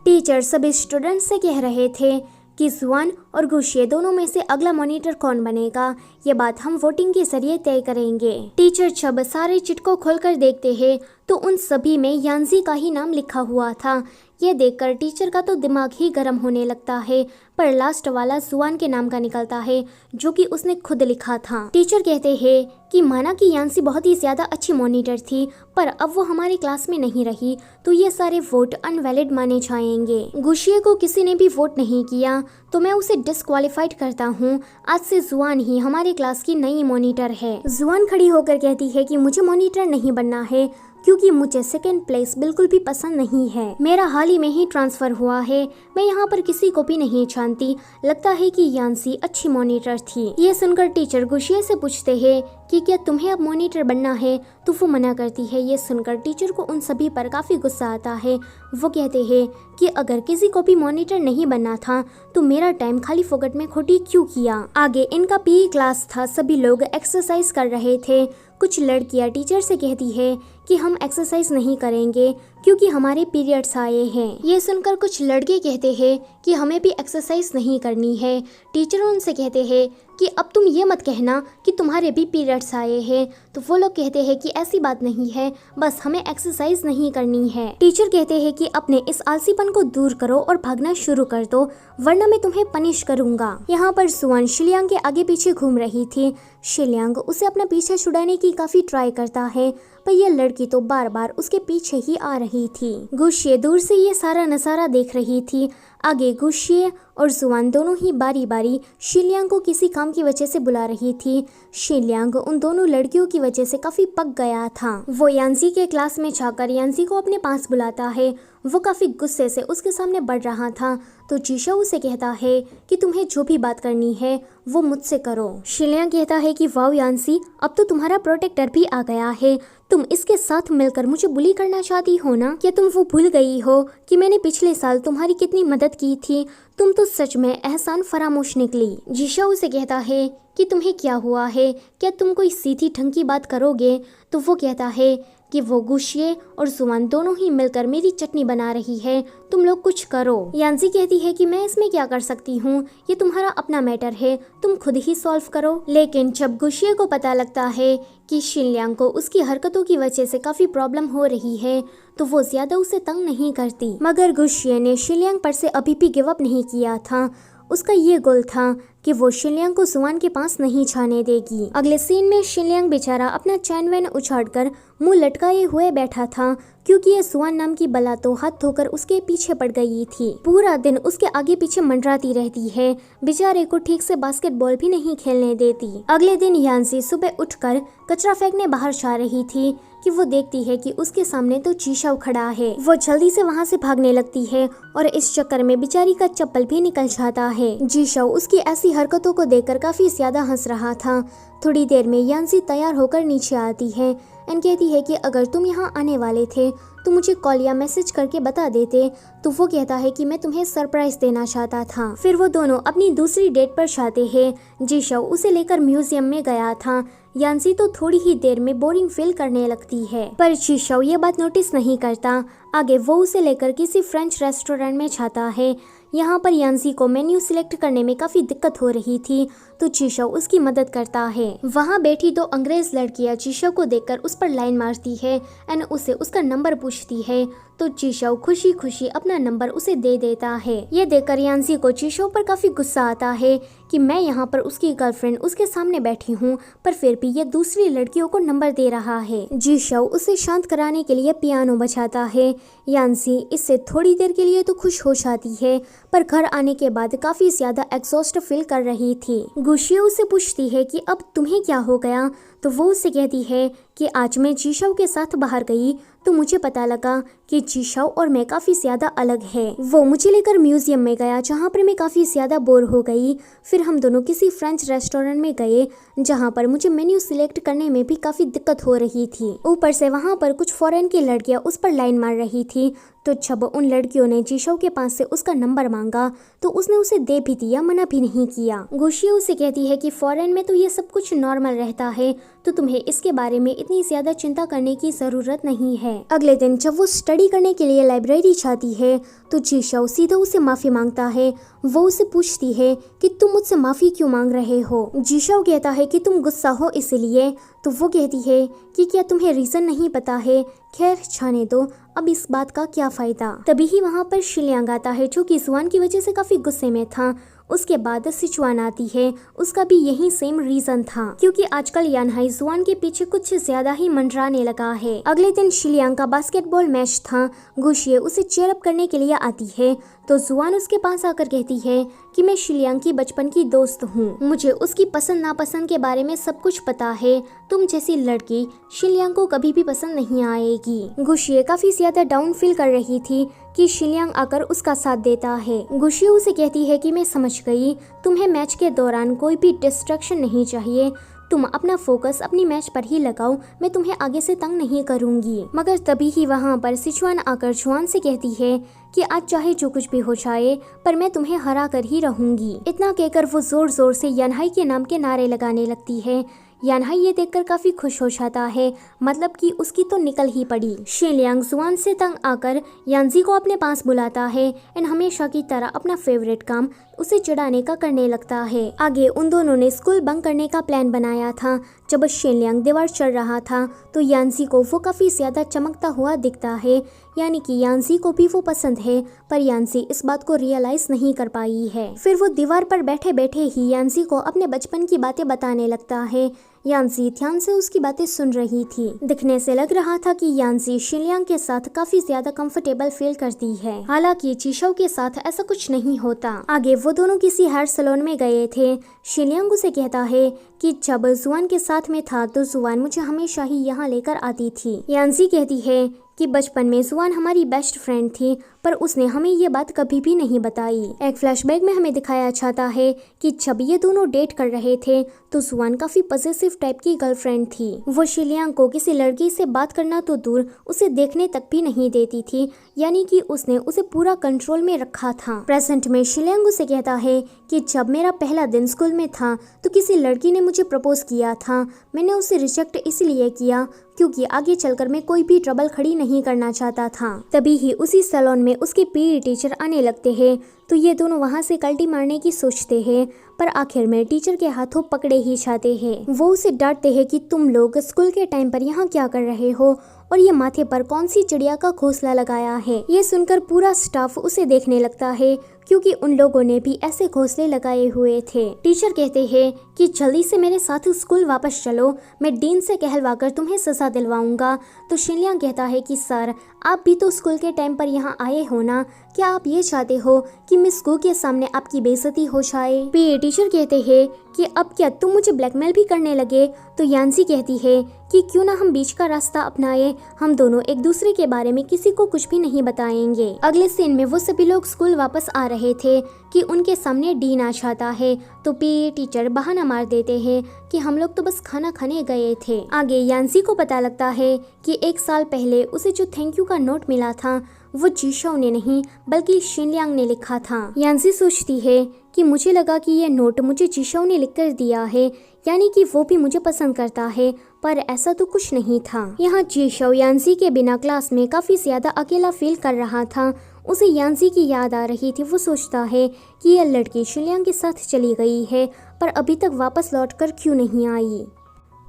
Teacher सभी students से कह रहे थे कि जुआन और गुशिये दोनों में से अगला मॉनिटर कौन बनेगा, ये बात हम वोटिंग के जरिए तय करेंगे। टीचर जब सारे चिट को खोलकर देखते हैं तो उन सभी में यांजी का ही नाम लिखा हुआ था। ये देखकर टीचर का तो दिमाग ही गर्म होने लगता है, पर लास्ट वाला जुआन के नाम का निकलता है जो कि उसने खुद लिखा था। टीचर कहते हैं कि माना कि यांसी बहुत ही ज्यादा अच्छी मॉनिटर थी, पर अब वो हमारी क्लास में नहीं रही तो ये सारे वोट अनवैलिड माने जाएंगे। गुशिये को किसी ने भी वोट नहीं किया तो मैं उसे डिस्क्वालिफाइड करता हूँ। आज से जुआन ही हमारी क्लास की नई मॉनिटर है। जुआन खड़ी होकर कहती है कि मुझे मॉनिटर नहीं बनना है क्योंकि मुझे सेकंड प्लेस बिल्कुल भी पसंद नहीं है। मेरा हाल ही में ही ट्रांसफर हुआ है, मैं यहाँ पर किसी को भी नहीं जानती। लगता है कि यांसी अच्छी मॉनिटर थी। ये सुनकर टीचर गुशिये से पूछते हैं कि क्या तुम्हें अब मॉनिटर बनना है, तो वो मना करती है। ये सुनकर टीचर को उन सभी पर काफी गुस्सा आता है। वो कहते हैं कि अगर किसी को भी मॉनिटर नहीं बनना था तो मेरा टाइम खाली फोकट में खोटी क्यों किया। आगे इनका पीई क्लास था, सभी लोग एक्सरसाइज कर रहे थे। कुछ लड़कियां टीचर से कहती है कि हम एक्सरसाइज नहीं करेंगे क्योंकि हमारे पीरियड्स आए हैं। ये सुनकर कुछ लड़के कहते हैं कि हमें भी एक्सरसाइज नहीं करनी है। टीचर उनसे कहते हैं कि अब तुम ये मत कहना कि तुम्हारे भी पीरियड्स आए हैं। तो वो लोग कहते हैं कि ऐसी बात नहीं है, बस हमें एक्सरसाइज नहीं करनी है। टीचर कहते हैं कि अपने इस आलसीपन को दूर करो और भागना शुरू कर दो, वरना मैं तुम्हें पनिश करूंगा। यहाँ पर सुअन शिलियांग के आगे पीछे घूम रही थी। शिलियांग उसे अपना पीछा छुड़ाने की काफी ट्राई करता है, पर यह लड़की तो बार बार उसके पीछे ही आ रही थी। गुशिये दूर से ये सारा नजारा देख रही थी। आगे गुशिये और जुआन दोनों ही बारी बारी शिलियांग को किसी काम की वजह से बुला रही थी। शिलियांग उन दोनों लड़कियों की वजह से काफी पक गया था। वो यांसी के क्लास में जाकर यांसी को अपने पास बुलाता है। वो काफी गुस्से से उसके सामने बढ़ रहा था तो जीशा उसे कहता है कि तुम्हें जो भी बात करनी है वो मुझसे करो। शिलियांग कहता है कि वाओ यांसी, अब तो तुम्हारा प्रोटेक्टर भी आ गया है, तुम इसके साथ मिलकर मुझे बुली करना चाहती हो ना? क्या तुम वो भूल गई हो कि मैंने पिछले साल तुम्हारी कितनी मदद की थी? तुम तो सच में एहसान फरामोश निकली। जीशा उसे कहता है कि तुम्हें क्या हुआ है, क्या तुम कोई सीधी ढंग की बात करोगे? तो वो कहता है कि वो गुशिये और जुआन दोनों ही मिलकर मेरी चटनी बना रही है, तुम लोग कुछ करो। यांसी कहती है कि मैं इसमें क्या कर सकती हूँ, ये तुम्हारा अपना मैटर है, तुम खुद ही सॉल्व करो। लेकिन जब गुशिये को पता लगता है कि शिलियांग को उसकी हरकतों की वजह से काफी प्रॉब्लम हो रही है तो वो ज्यादा उसे तंग नहीं करती। मगर गुशिये ने शिलियांग पर से अभी भी गिव अप नहीं किया था। उसका ये गोल था कि वो शिलियांग को जुआन के पास नहीं जाने देगी। अगले सीन में शिलियांग बेचारा अपना चैन वैन उछाड़कर मुंह लटकाए हुए बैठा था क्योंकि ये जुआन नाम की बला तो हाथ धोकर उसके पीछे पड़ गई थी। पूरा दिन उसके आगे पीछे मंडराती रहती है, बेचारे को ठीक से बास्केटबॉल भी नहीं खेलने देती। अगले दिन यांसी सुबह उठकर कचरा फेंकने बाहर जा रही थी कि वो देखती है कि उसके सामने तो जीशा खड़ा है। वो जल्दी से वहाँ से भागने लगती है और इस चक्कर में बेचारी का चप्पल भी निकल जाता है। जीशा उसकी ऐसी हरकतों को देखकर काफी ज्यादा हंस रहा था। थोड़ी देर में यांसी तैयार होकर नीचे आती है एंड कहती है कि अगर तुम यहाँ आने वाले थे तो मुझे कॉल या मैसेज करके बता देते। तो वो कहता है कि मैं तुम्हें सरप्राइज देना चाहता था। फिर वो दोनों अपनी दूसरी डेट पर जाते हैं। जीशा उसे लेकर म्यूजियम में गया था। यांसी तो थोड़ी ही देर में बोरिंग फील करने लगती है, पर जीशा ये बात नोटिस नहीं करता। आगे वो उसे लेकर किसी फ्रेंच रेस्टोरेंट में जाता है। यहाँ पर यांसी को मेन्यू सिलेक्ट करने में काफी दिक्कत हो रही थी तो जीशा उसकी मदद करता है। वहाँ बैठी दो अंग्रेज लड़कियाँ जीशा को देखकर उस पर लाइन मारती है एंड उसे उसका नंबर पूछती है तो जीशा खुशी खुशी अपना नंबर उसे दे देता है। ये देखकर यांसी को जीशा पर काफी गुस्सा आता है कि मैं यहाँ पर उसकी गर्लफ्रेंड उसके सामने बैठी हूँ पर फिर भी ये दूसरी लड़कियों को नंबर दे रहा है। जीशा उसे शांत कराने के लिए पियानो बजाता है। यांसी इससे थोड़ी देर के लिए तो खुश हो जाती है पर घर आने के बाद काफी ज्यादा एग्जॉस्ट फील कर रही थी। गुशिये उसे पूछती है कि अब तुम्हें क्या हो गया? तो वो उसे कहती है कि आज मैं जीशाओ के साथ बाहर गई तो मुझे पता लगा कि जीशाओ और मैं काफी ज्यादा अलग है। वो मुझे लेकर म्यूजियम में गया जहाँ पर मैं काफी ज्यादा बोर हो गई। फिर हम दोनों किसी फ्रेंच रेस्टोरेंट में गए जहाँ पर मुझे मेन्यू सिलेक्ट करने में भी काफी दिक्कत हो रही थी। ऊपर से वहाँ पर कुछ फॉरेन की लड़कियाँ उस पर लाइन मार रही थी तो जब उन लड़कियों ने जीशाओ के पास से उसका नंबर मांगा तो उसने उसे दे भी दिया, मना भी नहीं किया। गुशिये उसे कहती है कि फॉरेन में तो ये सब कुछ नॉर्मल रहता है, तो तुम्हें इसके बारे में इतनी ज्यादा चिंता करने की जरूरत नहीं है। अगले दिन जब वो स्टडी करने के लिए लाइब्रेरी जाती है तो जीशाओ सीधा उसे माफी मांगता है। वो उसे पूछती है कि तुम मुझसे माफी क्यों मांग रहे हो। जीशाओ कहता है कि तुम गुस्सा हो इसलिए। तो वो कहती है कि क्या तुम्हें रीजन नहीं पता है। खैर जाने दो, अब इस बात का क्या फायदा। तभी ही वहाँ पर शिलियांग आता है जो कि जुआन की वजह से काफी गुस्से में था। उसके बाद सिचुआन आती है, उसका भी यही सेम रीजन था क्योंकि आजकल यानहाई जुआन के पीछे कुछ ज्यादा ही मंडराने लगा है। अगले दिन शिलियांग का बास्केटबॉल मैच था। गुशिये उसे चेयर अप करने के लिए आती है तो जुआन उसके पास आकर कहती है कि मैं शिलियांग की बचपन की दोस्त हूँ, मुझे उसकी पसंद नापसंद के बारे में सब कुछ पता है। तुम जैसी लड़की शिलियांग को कभी भी पसंद नहीं आएगी। गुशिये काफी ज्यादा डाउन फील कर रही थी कि शिलियांग आकर उसका साथ देता है। गुशिये उसे कहती है कि मैं समझ गई, तुम्हें मैच के दौरान कोई भी डिस्ट्रैक्शन नहीं चाहिए, तुम अपना फोकस अपनी मैच पर ही लगाओ, मैं तुम्हें आगे से तंग नहीं करूंगी। मगर तभी ही वहाँ पर सिचुआन आकर जुआन से कहती है कि आज चाहे जो कुछ भी हो जाए पर मैं तुम्हें हरा कर ही रहूंगी। इतना कहकर वो जोर जोर से यानहाई के नाम के नारे लगाने लगती है। यानहाई ये देखकर काफी खुश हो जाता है, मतलब कि उसकी तो निकल ही पड़ी। शिलियांग जुआन से तंग आकर यानजी को अपने पास बुलाता है एंड हमेशा की तरह अपना फेवरेट काम उसे चिढ़ाने का करने लगता है। आगे उन दोनों ने स्कूल बंक करने का प्लान बनाया था। जब शिलियांग दीवार चढ़ रहा था तो यानजी को वो काफी ज्यादा चमकता हुआ दिखता है, यानी कि यानजी को भी वो पसंद है, पर यानजी इस बात को रियलाइज नहीं कर पाई है। फिर वो दीवार पर बैठे बैठे ही यानजी को अपने बचपन की बातें बताने लगता है। यानजी ध्यान से उसकी बातें सुन रही थी। दिखने से लग रहा था कि यानजी शिलियांग के साथ काफी ज्यादा कंफर्टेबल फील करती है। हालांकि जीशाओ के साथ ऐसा कुछ नहीं होता। आगे वो दोनों किसी हेयर सैलून में गए थे। शिलियांग उसे कहता है कि जब जुआन के साथ में था तो जुआन मुझे हमेशा ही यहाँ लेकर आती थी। यानजी कहती है कि बचपन में जुआन हमारी बेस्ट फ्रेंड थी, पर उसने हमें ये बात कभी भी नहीं बताई। एक फ्लैशबैक में हमें दिखाया जाता है कि जब ये दोनों डेट कर रहे थे तो जुआन काफी पॉसेसिव टाइप की गर्लफ्रेंड थी। वो शिलियांग को किसी लड़की से बात करना तो दूर उसे देखने तक भी नहीं देती थी, यानी कि उसने उसे पूरा कंट्रोल में रखा था। प्रेजेंट में शिलियांग उसे कहता है कि जब मेरा पहला दिन स्कूल में था तो किसी लड़की ने मुझे प्रपोज किया था। मैंने उसे रिजेक्ट इसलिए किया क्योंकि आगे चलकर मैं कोई भी ट्रबल खड़ी नहीं करना चाहता था। तभी ही उसी सैलून में उसके पीटी टीचर आने लगते हैं तो ये दोनों वहाँ से कल्टी मारने की सोचते हैं, पर आखिर में टीचर के हाथों पकड़े ही जाते हैं। वो उसे डांटते हैं कि तुम लोग स्कूल के टाइम पर यहाँ क्या कर रहे हो और ये माथे पर कौन सी चिड़िया का घोंसला लगाया है। ये सुनकर पूरा स्टाफ उसे देखने लगता है क्योंकि उन लोगों ने भी ऐसे घोंसले लगाए हुए थे। टीचर कहते हैं कि जल्दी से मेरे साथ स्कूल वापस चलो, मैं डीन से कहलवाकर तुम्हें सजा दिलवाऊंगा। तो शिलियांग कहता है कि सर आप भी तो स्कूल के टाइम पर यहाँ आए हो ना, क्या आप ये चाहते हो कि मिस गो के सामने आपकी बेइज्जती हो जाए। पीटी टीचर कहते हैं कि अब क्या तुम मुझे ब्लैकमेल भी करने लगे। तो यानजी कहती है कि क्यों ना हम बीच का रास्ता अपनाए, हम दोनों एक दूसरे के बारे में किसी को कुछ भी नहीं बताएंगे। अगले सीन में वो सभी लोग स्कूल वापस आ रहे थे कि उनके सामने डीन आ जाता है। तो पीटी टीचर बहाना मार देते हैं कि हम लोग तो बस खाना खाने गए थे। आगे यानजी को पता लगता है कि 1 साल पहले उसे जो थैंक यू का नोट मिला था वो जीशाओ ने नहीं बल्कि शिलियांग ने लिखा था। यानजी सोचती है कि मुझे लगा कि ये नोट मुझे जीशाओ ने लिखकर दिया है, यानी कि वो भी मुझे पसंद करता है, पर ऐसा तो कुछ नहीं था। यहाँ जीशाओ यानजी के बिना क्लास में काफी ज्यादा अकेला फील कर रहा था। उसे यानजी की याद आ रही थी। वो सोचता है कि यह लड़की शिलियांग के साथ चली गई है पर अभी तक वापस लौटकर क्यों नहीं आई।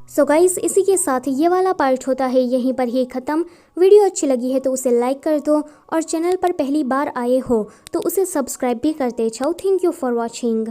सो गाइस इसी के साथ ये वाला पार्ट होता है यहीं पर ही ख़त्म। वीडियो अच्छी लगी है तो उसे लाइक कर दो और चैनल पर पहली बार आए हो तो उसे सब्सक्राइब भी करते जाओ। Thank you for watching.